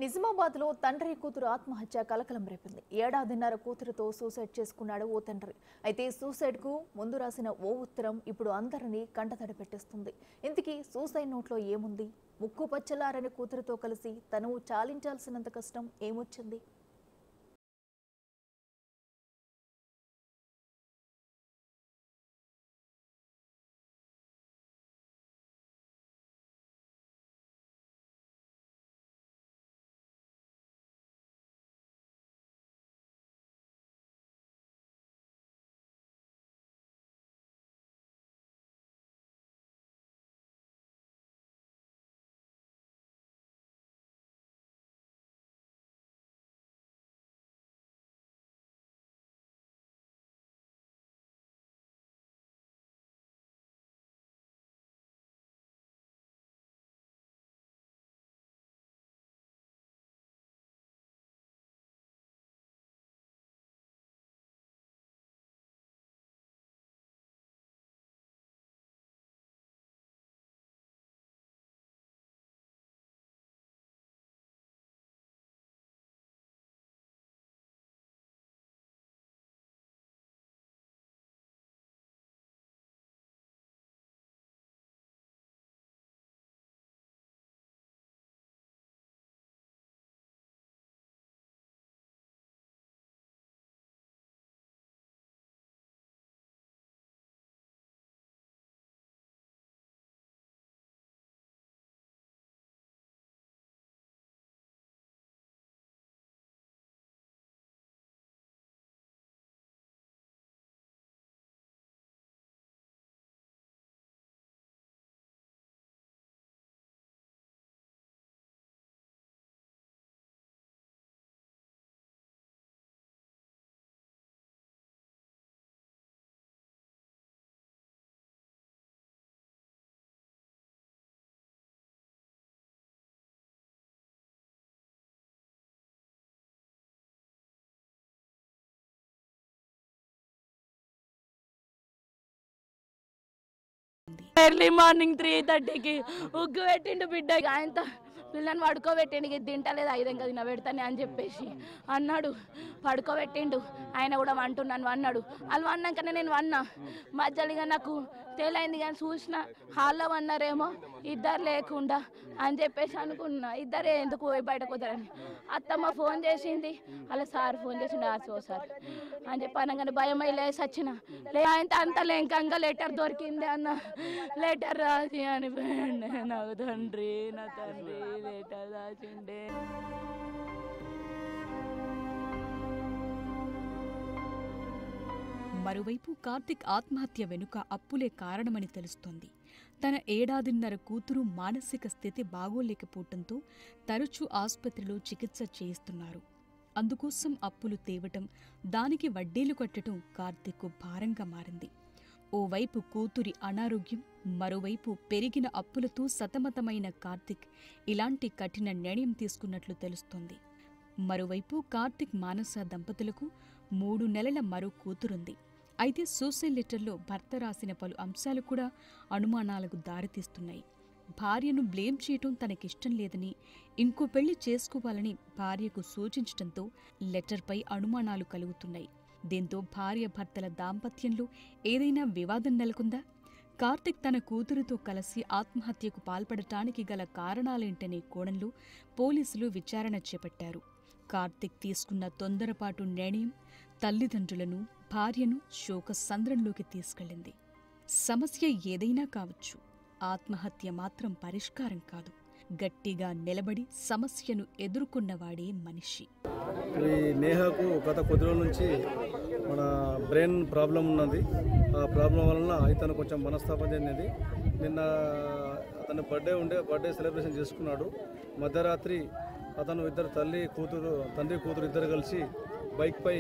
నిజామాబాద్లో తండ్రి కూతురు ఆత్మహత్య కలకలం రేపింది. ఏడాదిన్నర కూతురుతో సూసైడ్ చేసుకున్నాడు ఓ తండ్రి. అయితే సూసైడ్కు ముందు రాసిన ఓ ఉత్తరం ఇప్పుడు అందరినీ కంటతడి పెట్టేస్తుంది. ఇంతకీ సూసైడ్ నోట్లో ఏముంది? ముక్కు పచ్చలారని కూతురుతో కలిసి తను చాలించాల్సినంత కష్టం ఏమొచ్చింది? ఎర్లీ మార్నింగ్ 3:30కి ఉగ్గు పెట్టిండు బిడ్డ. ఆయనతో పిల్లని పడుకోబెట్టిండు. ఇది తింటలేదు, ఐదంగా తిన పెడతానే అని చెప్పేసి అన్నాడు. పడుకోబెట్టిండు. ఆయన కూడా వంటున్నాను అన్నాడు. వాళ్ళు అన్నాకనే నేను వన్నా. మధ్యలో నాకు తేలైంది కానీ చూసిన హాల్లో అన్నారేమో ఇద్దరు లేకుండా అని చెప్పేసి అనుకున్నా. ఇద్దరే ఎందుకు బయటకు పోతారని అత్తమ్మ ఫోన్ చేసింది. అలా సార్ ఫోన్ చేసిండు. ఆర్సో సార్ అని చెప్పి అనగానే భయం అయి లేసి వచ్చిన. ఆయన అంత లేకంగా లెటర్ దొరికింది అన్న. లెటర్ రాసి అని నాకు తండ్రి నా తండ్రి లెటర్ రాసిండే. మరోవైపు కార్తిక్ ఆత్మహత్య వెనుక అప్పులే కారణమని తెలుస్తోంది. తన ఏడాదిన్నర కూతురు మానసిక స్థితి బాగోలేకపోవడంతో తరచూ ఆసుపత్రిలో చికిత్స చేయిస్తున్నారు. అందుకోసం అప్పులు తేవటం, దానికి వడ్డీలు కట్టడం కార్తిక్కు భారంగా మారింది. ఓవైపు కూతురి అనారోగ్యం, మరోవైపు పెరిగిన అప్పులతో సతమతమైన కార్తిక్ ఇలాంటి కఠిన నిర్ణయం తీసుకున్నట్లు తెలుస్తోంది. మరోవైపు కార్తిక్ మానస దంపతులకు 3 నెలల మరో కూతురుంది. అయితే సూసైడ్ లెటర్లో భర్త రాసిన పలు అంశాలు కూడా అనుమానాలకు దారితీస్తున్నాయి. భార్యను బ్లేమ్ చేయటం తనకిష్టం లేదని, ఇంకో పెళ్లి చేసుకోవాలని భార్యకు సూచించటంతో లెటర్పై అనుమానాలు కలుగుతున్నాయి. దీంతో భార్య భర్తల దాంపత్యంలో ఏదైనా వివాదం నెలకొందా? కార్తిక్ తన కూతురుతో కలిసి ఆత్మహత్యకు పాల్పడటానికి గల కారణాలేంటనే కోణంలో పోలీసులు విచారణ చేపట్టారు. కార్తిక్ తీసుకున్న తొందరపాటు నిర్ణయం తల్లిదండ్రులను, భార్యను శోక సంద్రంలోకి తీసుకెళ్లింది. సమస్య ఏదైనా కావచ్చు, ఆత్మహత్య మాత్రం పరిష్కారం కాదు. గట్టిగా నిలబడి సమస్యను ఎదుర్కొన్నవాడే మనిషి. ఈ నేహకు గత కొద్ది రోజుల నుంచి మన బ్రెయిన్ ప్రాబ్లం ఉన్నది. ఆ ప్రాబ్లం వలన ఇతను కొంచెం మనస్తాపం చెందింది. నిన్న అతని బర్త్డే సెలబ్రేషన్ చేసుకున్నాడు. మధ్యరాత్రి అతను తండ్రి కూతురు ఇద్దరు కలిసి బైక్పై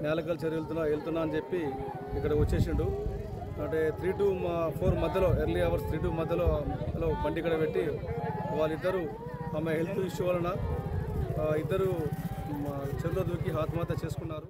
నేలకల్ చెరువు వెళ్తున్నా అని చెప్పి ఇక్కడ వచ్చేసిండు. అంటే 3 to 4 మధ్యలో, ఎర్లీ అవర్స్ 3 to మధ్యలో బండి ఇక్కడ పెట్టి వాళ్ళిద్దరూ ఆమె హెల్త్ ఇష్యూ వలన ఇద్దరు చెరువులో దూకి ఆత్మహత్య చేసుకున్నారు.